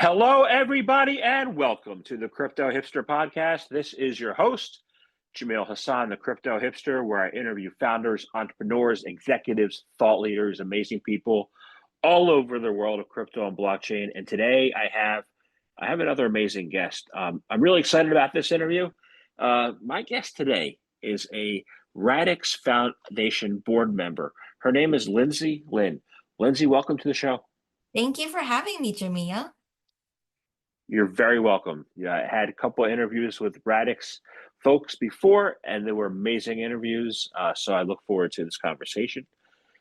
Hello, everybody, and welcome to the Crypto Hipster Podcast. This is your host, Jamil Hassan, the Crypto Hipster, where I interview founders, entrepreneurs, executives, thought leaders, amazing people all over the world of crypto and blockchain. And today I have another amazing guest. I'm really excited about this interview. My guest today is a Radix Foundation board member. Her name is Lindsey Lin. Lindsey, welcome to the show. Thank you for having me, Jamia. You're very welcome. Yeah, I had a couple of interviews with Radix folks before, and they were amazing interviews. So I look forward to this conversation.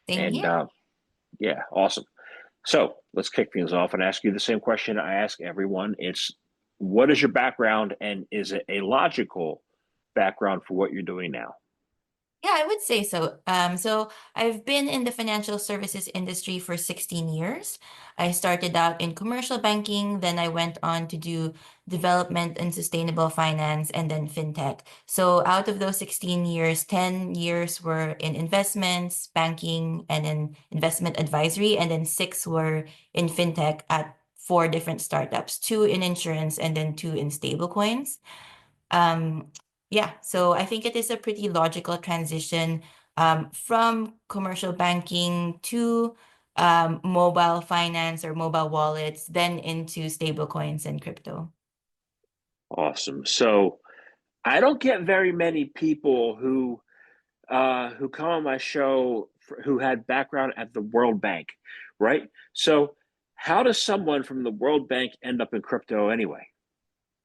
Same And here. yeah, awesome. So let's kick things off and ask you the same question I ask everyone. It's what is your background, and is it a logical background for what you're doing now? Yeah, I would say so. So I've been in the financial services industry for 16 years. I started out in commercial banking, then I went on to do development and sustainable finance, and then fintech. So out of those 16 years, 10 years were in investments, banking, and in investment advisory, and then six were in fintech at four different startups, two in insurance, and then two in stablecoins. Um, yeah, so I think it is a pretty logical transition from commercial banking to mobile finance or mobile wallets, then into stablecoins and crypto. Awesome. So I don't get very many people who come on my show who had background at the World Bank, right? So how does someone from the World Bank end up in crypto anyway?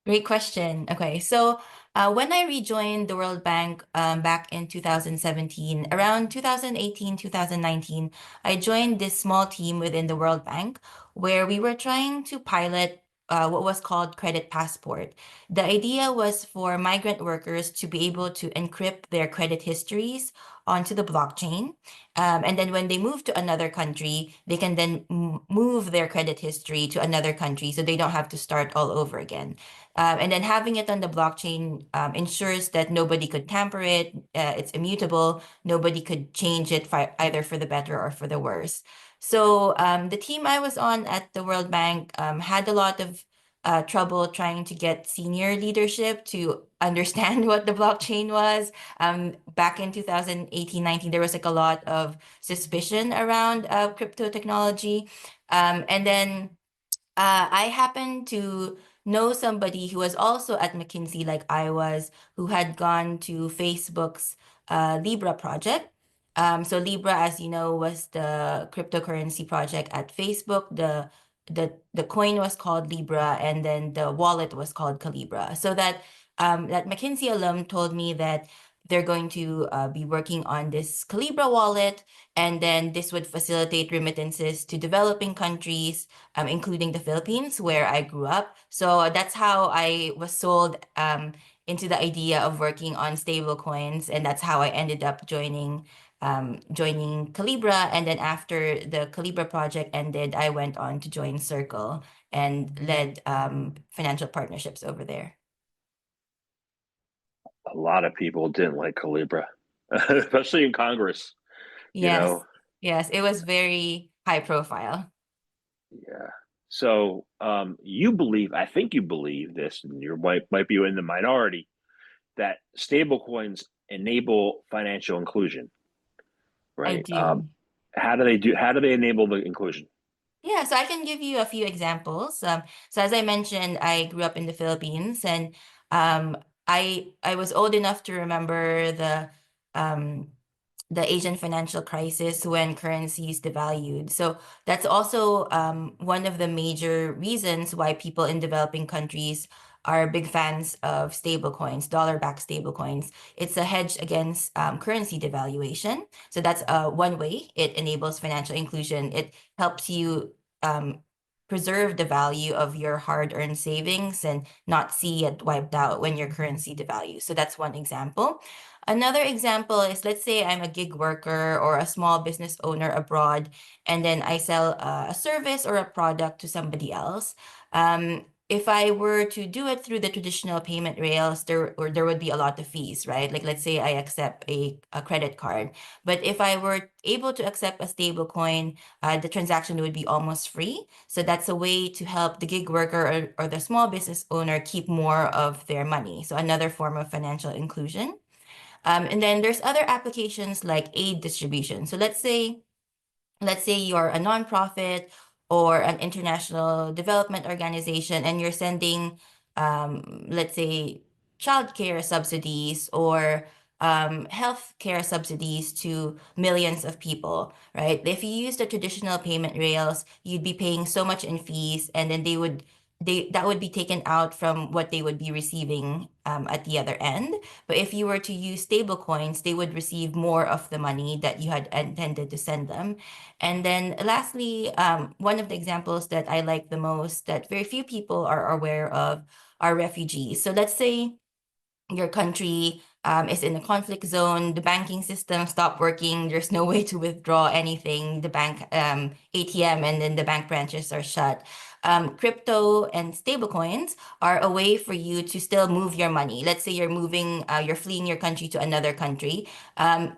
Great question. Okay, so when I rejoined the World Bank back in 2017, around 2018, 2019, I joined this small team within the World Bank where we were trying to pilot what was called credit passport. The idea was for migrant workers to be able to encrypt their credit histories onto the blockchain. And then when they move to another country, they can then move their credit history to another country so they don't have to start all over again. And then having it on the blockchain ensures that nobody could tamper it. It's immutable. Nobody could change it either for the better or for the worse. So the team I was on at the World Bank had a lot of trouble trying to get senior leadership to understand what the blockchain was. Back in 2018, 19, there was like a lot of suspicion around crypto technology. And then I happened to know somebody who was also at McKinsey, like I was, who had gone to Facebook's Libra project. So Libra, as you know, was the cryptocurrency project at Facebook. The coin was called Libra, and then the wallet was called Calibra. So that McKinsey alum told me that they're going to be working on this Calibra wallet, and then this would facilitate remittances to developing countries, including the Philippines, where I grew up. So that's how I was sold into the idea of working on stable coins, and that's how I ended up joining Calibra. And then after the Calibra project ended, I went on to join Circle and led financial partnerships over there. A lot of people didn't like Calibra, especially in Congress, you Yes, know. yes, it was very high profile. Yeah. So you believe, I think you believe this, and you might be in the minority, that stablecoins enable financial inclusion, I right? do. How do they enable the inclusion? Yeah, so I can give you a few examples. So as I mentioned, I grew up in the Philippines, and um, I was old enough to remember um, the Asian financial crisis when currencies devalued. So that's also one of the major reasons why people in developing countries are big fans of stablecoins, dollar-backed stablecoins. It's a hedge against currency devaluation. So that's one way it enables financial inclusion. It helps you um, preserve the value of your hard-earned savings and not see it wiped out when your currency devalues. So that's one example. Another example is, let's say I'm a gig worker or a small business owner abroad, and then I sell a service or a product to somebody else. if I were to do it through the traditional payment rails, there would be a lot of fees, right? Like let's say I accept a credit card, but if I were able to accept a stable coin, the transaction would be almost free. So that's a way to help the gig worker or the small business owner keep more of their money. So another form of financial inclusion. And then there's other applications like aid distribution. So let's say you're a nonprofit or an international development organization and you're sending, let's say, childcare subsidies or healthcare subsidies to millions of people, right? If you use the traditional payment rails, you'd be paying so much in fees, and then that would be taken out from what they would be receiving at the other end. But if you were to use stable coins, they would receive more of the money that you had intended to send them. And then lastly, one of the examples that I like the most that very few people are aware of are refugees. So let's say your country is in a conflict zone, the banking system stopped working, there's no way to withdraw anything, the bank ATM and then the bank branches are shut. Crypto and stablecoins are a way for you to still move your money. Let's say you're fleeing your country to another country.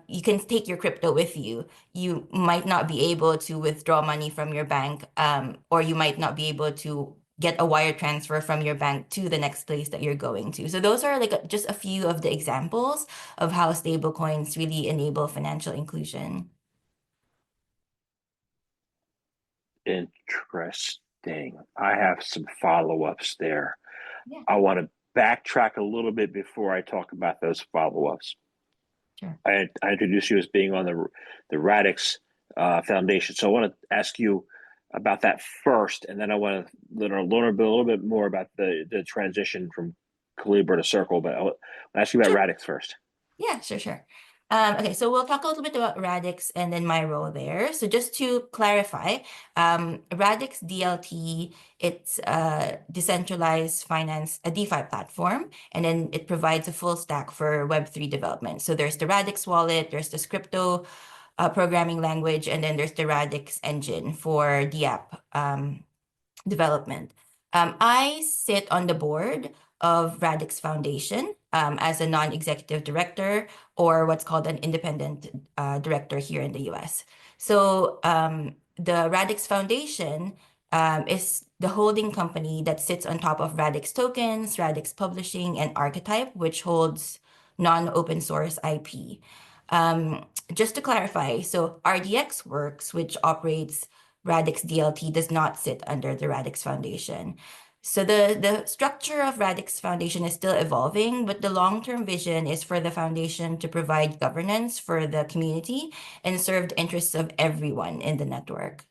You can take your crypto with you. You might not be able to withdraw money from your bank, or you might not be able to get a wire transfer from your bank to the next place that you're going to. So those are like just a few of the examples of how stablecoins really enable financial inclusion. Interesting. I have some follow-ups there. Yeah, I want to backtrack a little bit before I talk about those follow-ups. sure. I introduced you as being on the Radix Foundation, so I want to ask you about that first, and then I want to learn a little bit more about the transition from Calibra to Circle. But I'll ask you about Sure. Radix first. Yeah, sure. Okay, so we'll talk a little bit about Radix and then my role there. So just to clarify, Radix DLT, it's a decentralized finance, a DeFi platform, and then it provides a full stack for Web3 development. So there's the Radix wallet, there's the crypto programming language, and then there's the Radix engine for the app development. I sit on the board of Radix Foundation as a non-executive director, or what's called an independent director here in the US. So the Radix Foundation is the holding company that sits on top of Radix tokens, Radix Publishing, and Archetype, which holds non-open source IP. Just to clarify, so RDX Works, which operates Radix DLT, does not sit under the Radix Foundation. So the structure of Radix Foundation is still evolving, but the long-term vision is for the foundation to provide governance for the community and serve the interests of everyone in the network.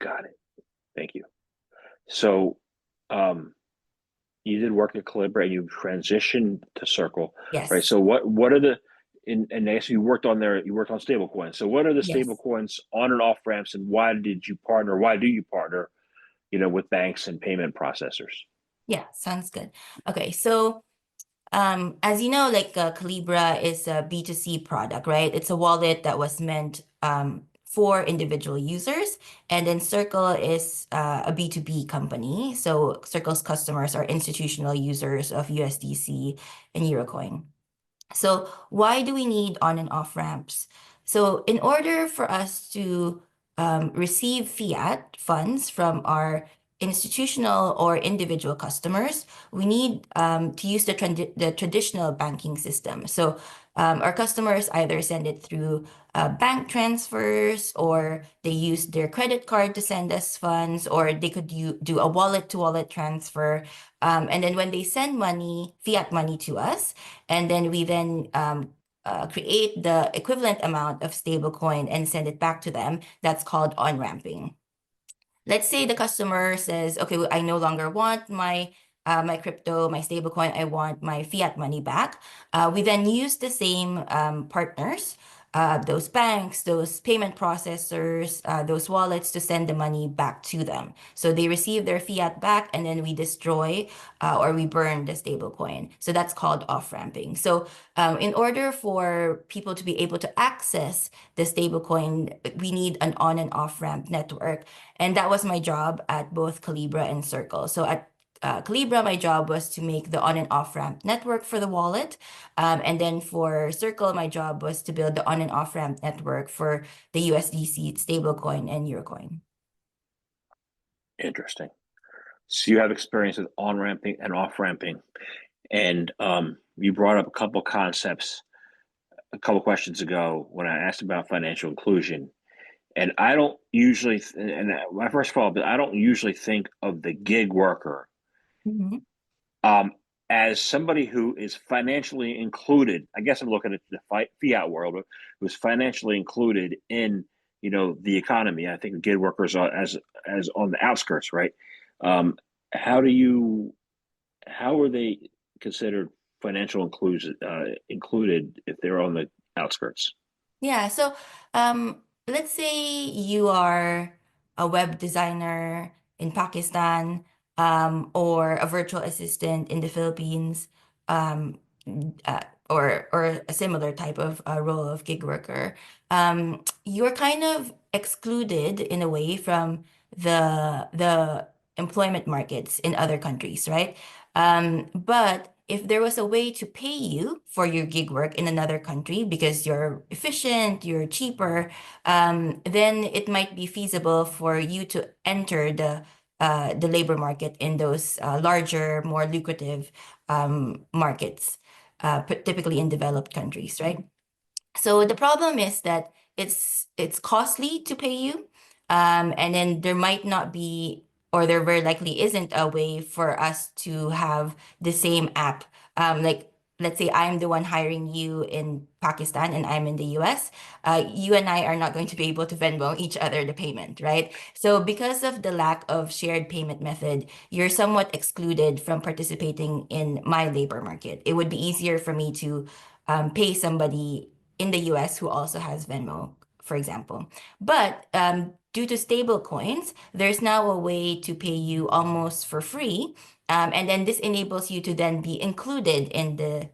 Got it. Thank you. So, you did work at Calibra and you transitioned to Circle, right? Yes. So what are the and I guess you worked on stable coins. So what are the Yes. stable coins on and off ramps, and why do you partner, with banks and payment processors? Yeah, sounds good. Okay, so as you know, like Calibra is a B2C product, right? It's a wallet that was meant for individual users. And then Circle is a B2B company. So Circle's customers are institutional users of USDC and Eurocoin. So why do we need on and off ramps? So in order for us to receive fiat funds from our institutional or individual customers, we need to use the traditional banking system. So our customers either send it through bank transfers, or they use their credit card to send us funds, or they could do a wallet-to-wallet transfer. And then when they send money, fiat money to us, and then we create the equivalent amount of stablecoin and send it back to them. That's called on-ramping. Let's say the customer says, okay, well, I no longer want my crypto, my stablecoin, I want my fiat money back. We then use the same partners those banks, those payment processors, those wallets to send the money back to them. So they receive their fiat back, and then we destroy or we burn the stable coin. So that's called off-ramping. So in order for people to be able to access the stablecoin, we need an on and off ramp network. And that was my job at both Calibra and Circle. So at Calibra, my job was to make the on and off ramp network for the wallet. And then for Circle, my job was to build the on and off ramp network for the USDC stablecoin and Eurocoin. Interesting. So you have experience with on ramping and off ramping, and you brought up a couple concepts a couple questions ago when I asked about financial inclusion. And I don't usually, and my first of all, but I don't usually think of the gig worker Mhm. um, as somebody who is financially included. I guess I'm looking at the fiat world, who's financially included in the economy. I think gig workers are as on the outskirts, right? Um, how do you how are they considered financial included if they're on the outskirts? Yeah, so let's say you are a web designer in Pakistan, or a virtual assistant in the Philippines, um, uh, or a similar type of role of gig worker. You're kind of excluded in a way from the employment markets in other countries, right? But if there was a way to pay you for your gig work in another country because you're efficient, you're cheaper, then it might be feasible for you to enter the labor market in those larger, more lucrative markets, typically in developed countries, right? So the problem is that it's costly to pay you, and then there might not be, or there very likely isn't a way for us to have the same app. Like let's say I'm the one hiring you in Pakistan and I'm in the US. You and I are not going to be able to Venmo each other the payment, right? So because of the lack of shared payment method, you're somewhat excluded from participating in my labor market. It would be easier for me to pay somebody in the US who also has Venmo, for example. But due to stable coins, there's now a way to pay you almost for free. And then this enables you to then be included in the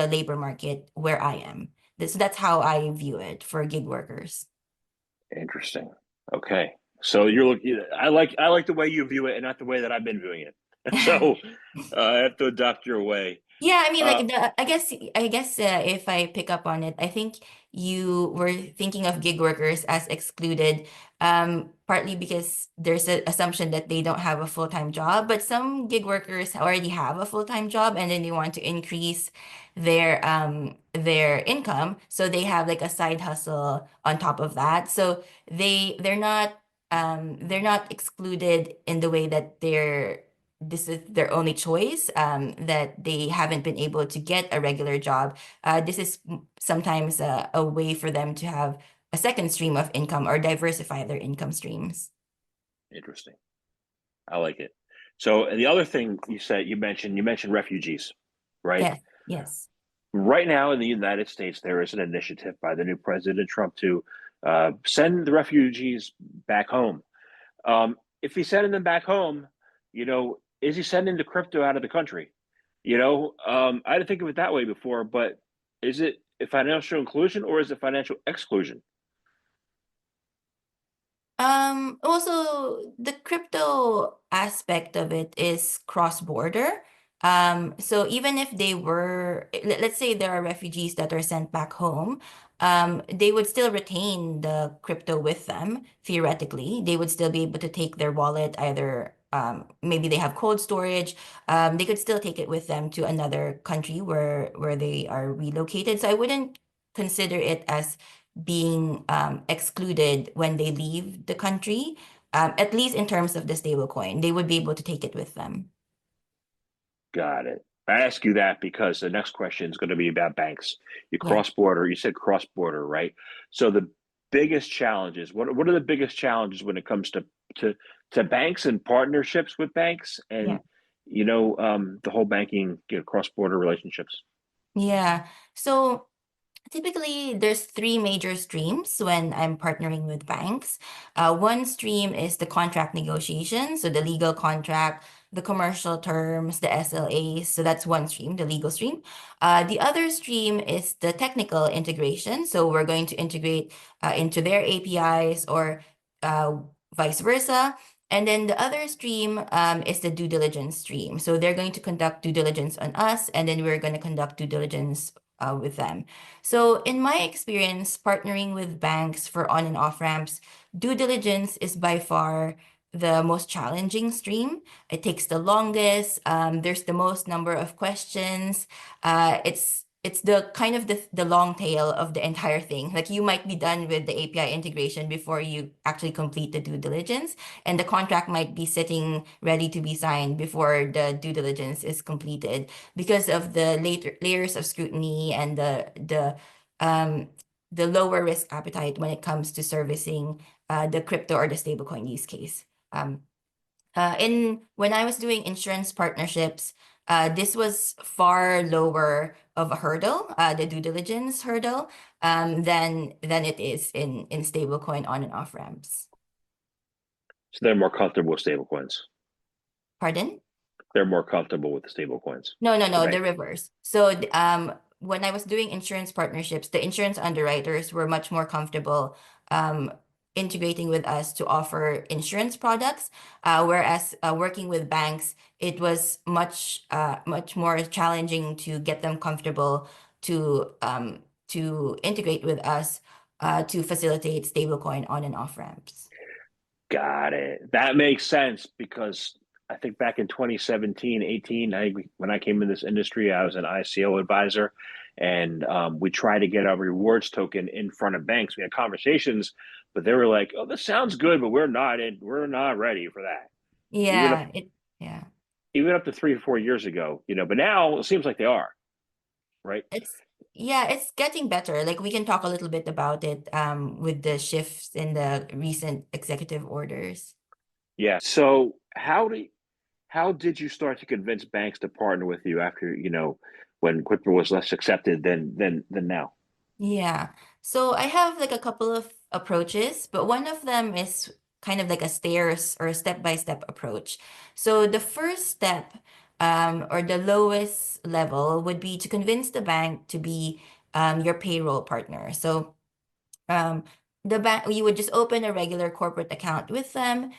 labor market where I am. So that's how I view it for gig workers. Interesting. Okay. So you're looking. I like the way you view it, and not the way that I've been viewing it. So I have to adopt your way. Yeah, I mean, like Uh, I guess if I pick up on it, I think you were thinking of gig workers as excluded, partly because there's an assumption that they don't have a full-time job, but some gig workers already have a full-time job, and then they want to increase their income, so they have like a side hustle on top of that. So they're not excluded in the way that this is their only choice, that they haven't been able to get a regular job. This is sometimes a way for them to have a second stream of income or diversify their income streams. Interesting. I like it. So the other thing you mentioned refugees, right? Yes, yes. Right now in the United States, there is an initiative by the new President Trump to send the refugees back home. If he's sending them back home, is he sending the crypto out of the country? I didn't think of it that way before, but is it a financial inclusion or is it financial exclusion? Also the crypto aspect of it is cross-border. So even if they were, let's say there are refugees that are sent back home, they would still retain the crypto with them, theoretically. They would still be able to take their wallet, either maybe they have cold storage. They could still take it with them to another country where they are relocated. So I wouldn't consider it as being excluded when they leave the country, at least in terms of the stablecoin. They would be able to take it with them. Got it. I ask you that because the next question is going to be about banks. Yeah. You said cross border, right? So the biggest challenges, what are the biggest challenges when it comes to to banks and partnerships with banks Yeah. and the whole banking cross border relationships? Yeah. So Typically, there's three major streams when I'm partnering with banks. One stream is the contract negotiation, so the legal contract, the commercial terms, the SLAs. So that's one stream, the legal stream. The other stream is the technical integration. So we're going to integrate into their APIs or uh, vice versa. And then the other stream is the due diligence stream. So they're going to conduct due diligence on us, and then we're going to conduct due diligence with them. So, in my experience, partnering with banks for on and off ramps, due diligence is by far the most challenging stream. It takes the longest. There's the most number of questions. It's the kind of the long tail of the entire thing. Like you might be done with the API integration before you actually complete the due diligence, and the contract might be sitting ready to be signed before the due diligence is completed because of the later layers of scrutiny and um, the lower risk appetite when it comes to servicing the crypto or the stablecoin use case. Um, in when I was doing insurance partnerships, this was far lower of a hurdle, the due diligence hurdle, than it is in stablecoin on and off ramps. So they're more comfortable with stablecoins. Pardon? They're more comfortable with the stablecoins. No, no, The no, bank. the reverse. So, when I was doing insurance partnerships, the insurance underwriters were much more comfortable um, integrating with us to offer insurance products, whereas working with banks, it was much more challenging to get them comfortable to integrate with us to facilitate stablecoin on and off ramps. Got it. That makes sense because I think back in 2017, 18, when I came in this industry, I was an ICO advisor, and we tried to get our rewards token in front of banks. We had conversations, but they were like, "Oh, this sounds good, but we're not ready for that." Even up Yeah, yeah. even up to 3 or 4 years ago, But now it seems like they are, right? It's yeah, it's getting better. Like we can talk a little bit about it with the shifts in the recent executive orders. Yeah. So how did you start to convince banks to partner with you after, when crypto was less accepted than now? Yeah. So I have like a couple of approaches, but one of them is kind of like a stairs or a step-by-step approach. So the first step, or the lowest level would be to convince the bank to be your payroll partner. So Um, the bank, you would just open a regular corporate account with them.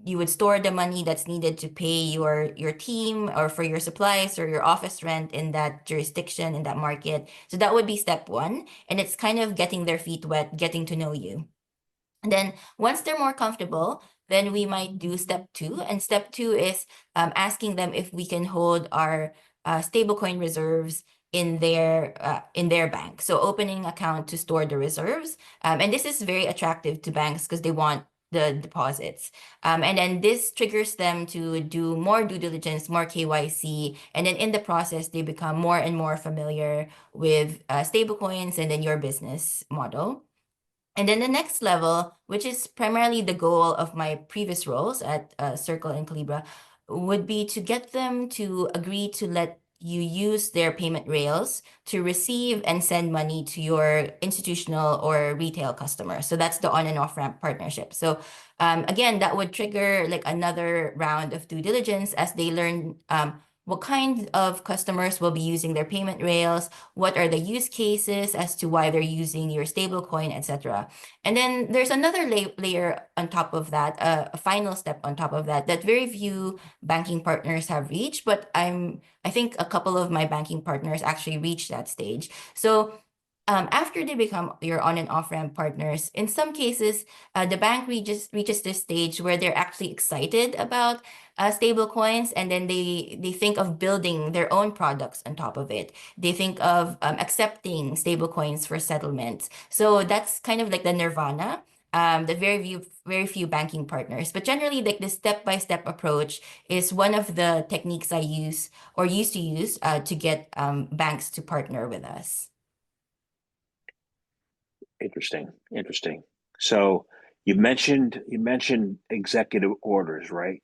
You would store the money that's needed to pay your team or for your supplies or your office rent in that jurisdiction, in that market. So that would be step one. And it's kind of getting their feet wet, getting to know you. And then once they're more comfortable, then we might do step two. And step two is asking them if we can hold our stablecoin reserves in their bank. So opening account to store the reserves. And this is very attractive to banks because they want the deposits. And then this triggers them to do more due diligence, more KYC. And then in the process, they become more and more familiar with stablecoins and then your business model. And then the next level, which is primarily the goal of my previous roles at Circle and Calibra, would be to get them to agree to let you use their payment rails to receive and send money to your institutional or retail customers. So that's the on and off ramp partnership. So again, that would trigger like another round of due diligence as they learn what kind of customers will be using their payment rails, what are the use cases as to why they're using your stablecoin, etc. And then there's another layer on top of that, a final step on top of that, that very few banking partners have reached, but I think a couple of my banking partners actually reached that stage. So after they become your on and off ramp partners, in some cases, the bank reaches this stage where they're actually excited about stable coins, and then they think of building their own products on top of it. They think of accepting stable coins for settlements. So that's kind of like the nirvana. The very few banking partners, but generally, like the step-by-step approach is one of the techniques I use or used to use to get banks to partner with us. Interesting. Interesting. So you mentioned executive orders, right?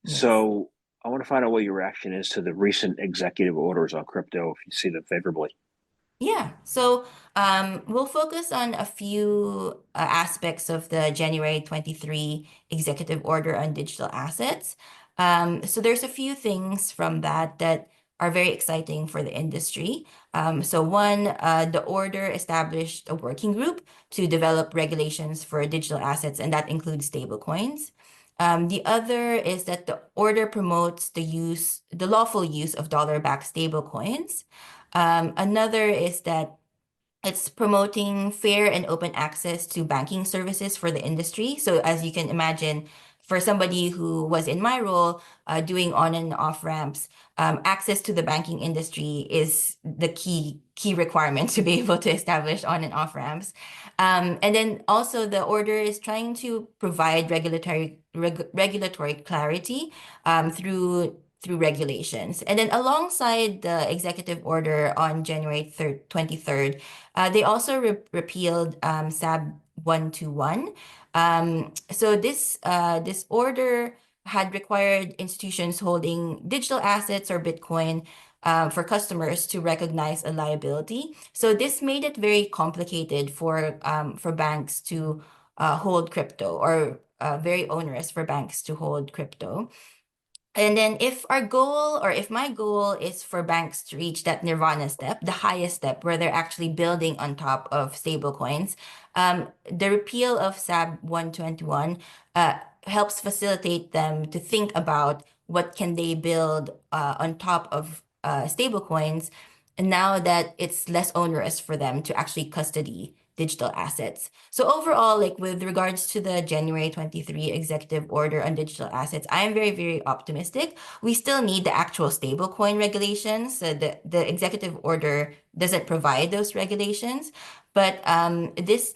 Yes. So I want to find out what your reaction is to the recent executive orders on crypto, if you see them favorably. Yeah, so we'll focus on a few aspects of the January 23 executive order on digital assets. So there's a few things from that are very exciting for the industry. So one, the order established a working group to develop regulations for digital assets, and that includes stablecoins. The other is that the order promotes the lawful use of dollar-backed stablecoins. Another is that it's promoting fair and open access to banking services for the industry. So, as you can imagine, for somebody who was in my role, doing on and off ramps, access to the banking industry is the key requirement to be able to establish on and off ramps. And then also the order is trying to provide regulatory clarity through regulations. And then alongside the executive order on January 23rd, they also repealed SAB 121. So this order had required institutions holding digital assets or Bitcoin for customers to recognize a liability. So this made it very complicated for banks to hold crypto, or very onerous for banks to hold crypto. And then if my goal is for banks to reach that nirvana step, the highest step where they're actually building on top of stablecoins, the repeal of SAB 121 helps facilitate them to think about what can they build on top of stablecoins, and now that it's less onerous for them to actually custody digital assets. So overall, like with regards to the January 23 executive order on digital assets, I am very, very optimistic. We still need the actual stablecoin regulations. The executive order doesn't provide those regulations. But this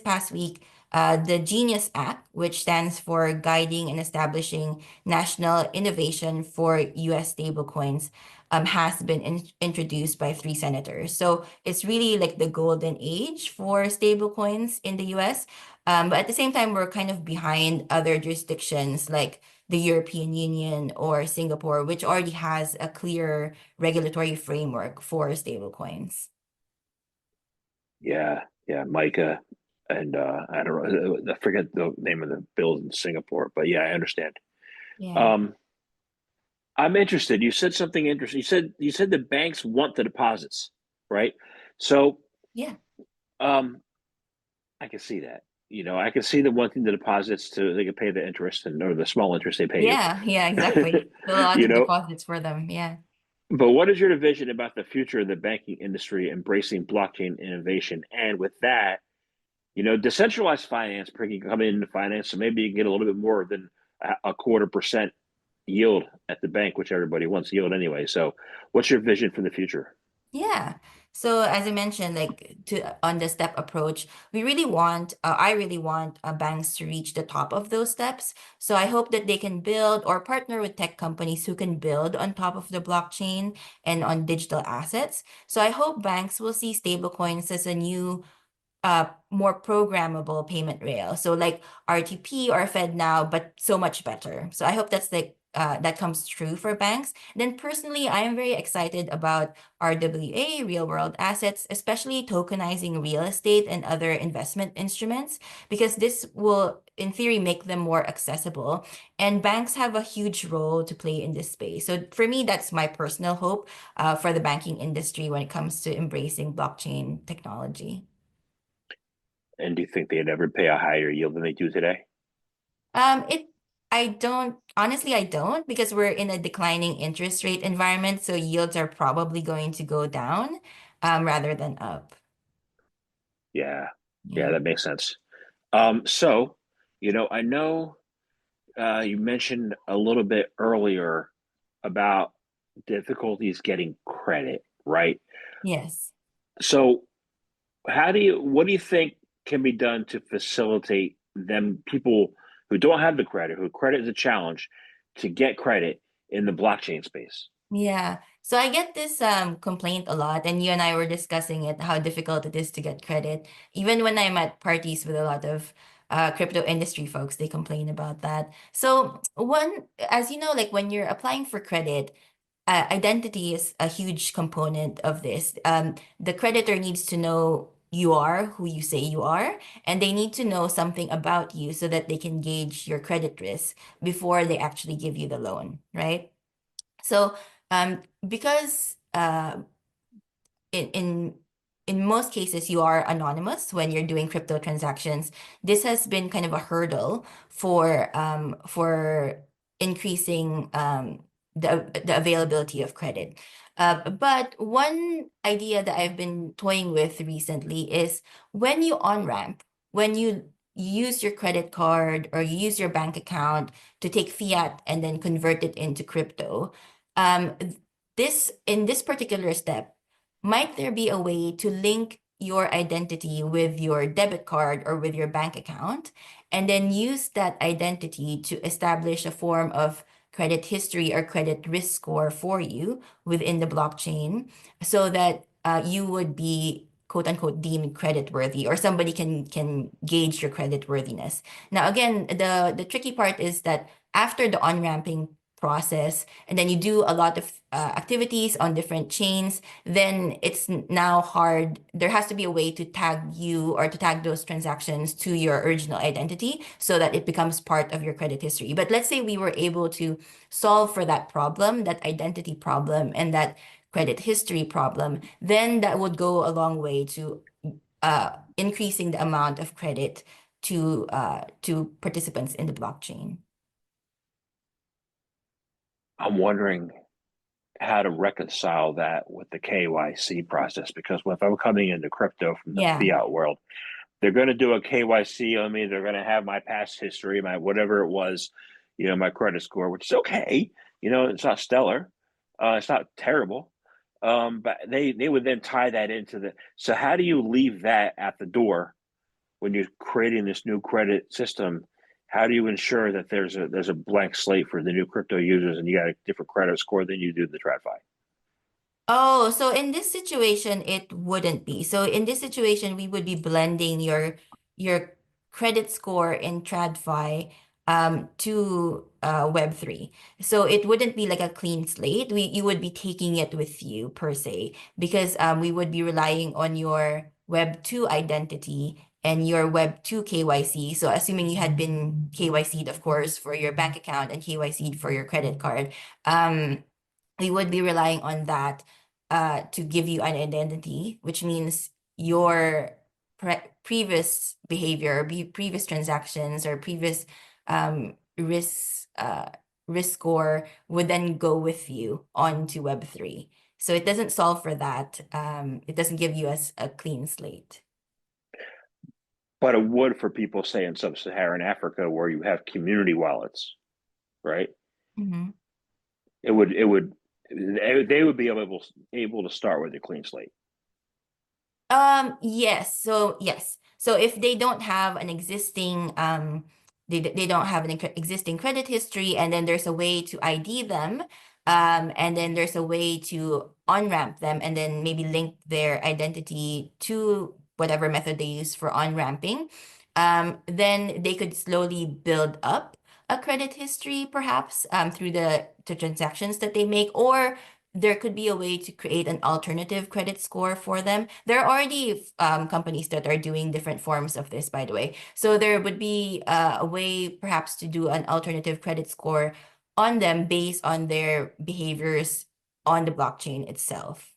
past week, the Genius Act, which stands for Guiding and Establishing National Innovation for U.S. Stablecoins, has been introduced by three senators. So it's really like the golden age for stablecoins in the US. But at the same time, we're kind of behind other jurisdictions like the European Union or Singapore, which already has a clear regulatory framework for stablecoins. Yeah, yeah, Micah, and I don't know, I forget the name of the bill in Singapore, but yeah, I understand. Yeah. Um, I'm interested. You said something interesting. You said the banks want the deposits, right? So, Yeah. um, I can see that. I can see them wanting the deposits to they can pay the interest and or the small interest they pay you. Yeah. Yeah, exactly. A lot You of know, deposits for them. Yeah. but what is your vision about the future of the banking industry embracing blockchain innovation? And with that, decentralized finance can come into finance, so maybe you can get a little bit more than a 1/4% yield at the bank, which everybody wants yield anyway. So, what's your vision for the future? Yeah. So as I mentioned, like to on the step approach, I really want banks to reach the top of those steps. So I hope that they can build or partner with tech companies who can build on top of the blockchain and on digital assets. So I hope banks will see stablecoins as a new more programmable payment rail. So like RTP or FedNow, but so much better. So I hope that comes true for banks. Then personally, I am very excited about RWA, real world assets, especially tokenizing real estate and other investment instruments, because this will, in theory, make them more accessible. And banks have a huge role to play in this space. So for me, that's my personal hope for the banking industry when it comes to embracing blockchain technology. And do you think they'd ever pay a higher yield than they do today? It I don't honestly I don't, because we're in a declining interest rate environment, so yields are probably going to go down rather than up. Yeah, yeah, Yeah. that makes sense. So, I know you mentioned a little bit earlier about difficulties getting credit, right? Yes. So, what do you think can be done to facilitate them, people who don't have the credit, who credit is a challenge, to get credit in the blockchain space? Yeah. So I get this complaint a lot, and you and I were discussing it, how difficult it is to get credit. Even when I'm at parties with a lot of crypto industry folks, they complain about that. So as you know, like when you're applying for credit, identity is a huge component of this. The creditor needs to know you are who you say you are, and they need to know something about you so that they can gauge your credit risk before they actually give you the loan, right? So, because in in in most cases you are anonymous when you're doing crypto transactions, this has been kind of a hurdle for increasing the availability of credit. But one idea that I've been toying with recently is when you on-ramp, when you use your credit card or you use your bank account to take fiat and then convert it into crypto, um, this in this particular step, might there be a way to link your identity with your debit card or with your bank account, and then use that identity to establish a form of credit history or credit risk score for you within the blockchain so that you would be quote unquote deemed credit worthy, or somebody can gauge your credit worthiness. Now again, the tricky part is that after the on-ramping process, and then you do a lot of activities on different chains, then it's now hard. There has to be a way to tag you or to tag those transactions to your original identity so that it becomes part of your credit history. But let's say we were able to solve for that problem, that identity problem, and that credit history problem, then that would go a long way to increasing the amount of credit to participants in the blockchain. I'm wondering how to reconcile that with the KYC process, because if I'm coming into crypto from the Yeah. fiat world, they're going to do a KYC on me. They're going to have my past history, my whatever it was, my credit score, which is okay. It's not stellar. It's not terrible. But they would then tie that into the. So how do you leave that at the door when you're creating this new credit system? How do you ensure that there's a blank slate for the new crypto users and you got a different credit score than you do the TradFi? Oh, so in this situation, it wouldn't be. So in this situation, we would be blending your credit score in TradFi to Web3. So it wouldn't be like a clean slate. You would be taking it with you per se, because we would be relying on your Web2 identity and your Web2 KYC. So assuming you had been KYC'd, of course, for your bank account and KYC'd for your credit card. We would be relying on that to give you an identity, which means your previous behavior, previous transactions, or previous risk risk score would then go with you onto Web3. So it doesn't solve for that. It doesn't give you a clean slate. But it would for people, say, in sub-Saharan Africa where you have community wallets, right? Mm-hmm. It would they would be able to start with a clean slate. Yes. So yes. So if they don't have an existing they don't have an existing credit history, and then there's a way to ID them, and then there's a way to on-ramp them and then maybe link their identity to whatever method they use for on-ramping, then they could slowly build up a credit history perhaps through the transactions that they make, or there could be a way to create an alternative credit score for them. There are already companies that are doing different forms of this, by the way. So there would be a way perhaps to do an alternative credit score on them based on their behaviors on the blockchain itself.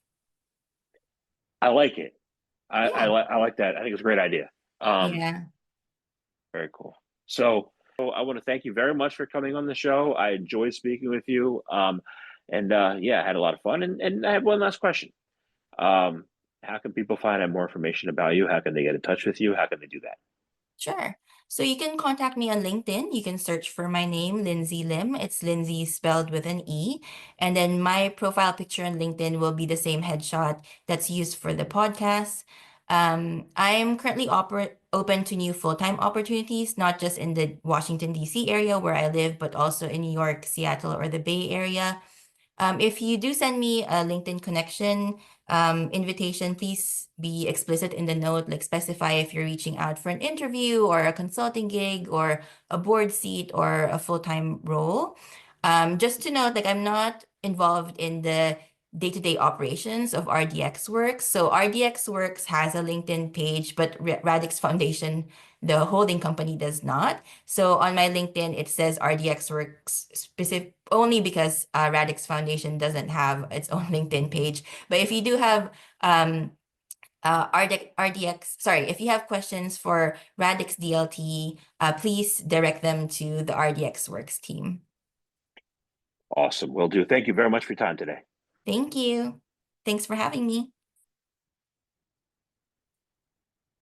I like it. Yeah. I like that. I think it's a great idea. Um, Yeah. Very cool. So I want to thank you very much for coming on the show. I enjoyed speaking with you. And yeah, I had a lot of fun. And I have one last question. Um, how can people find out more information about you? How can they get in touch with you? How can they do that? Sure. So you can contact me on LinkedIn. You can search for my name, Lindsey Lim. It's Lindsey spelled with an E. And then my profile picture on LinkedIn will be the same headshot that's used for the podcast. I am currently open to new full-time opportunities, not just in the Washington, D.C. area where I live, but also in New York, Seattle, or the Bay Area. If you do send me a LinkedIn connection invitation, please be explicit in the note, like specify if you're reaching out for an interview or a consulting gig or a board seat or a full-time role. Just to note, like I'm not involved in the day-to-day operations of RDX Works. So RDX Works has a LinkedIn page, but Radix Foundation, the holding company, does not. So on my LinkedIn, it says RDX Works specific only because Radix Foundation doesn't have its own LinkedIn page. But if you do have if you have questions for Radix DLT, please direct them to the RDX Works team. Awesome. Will do. Thank you very much for your time today. Thank you. Thanks for having me.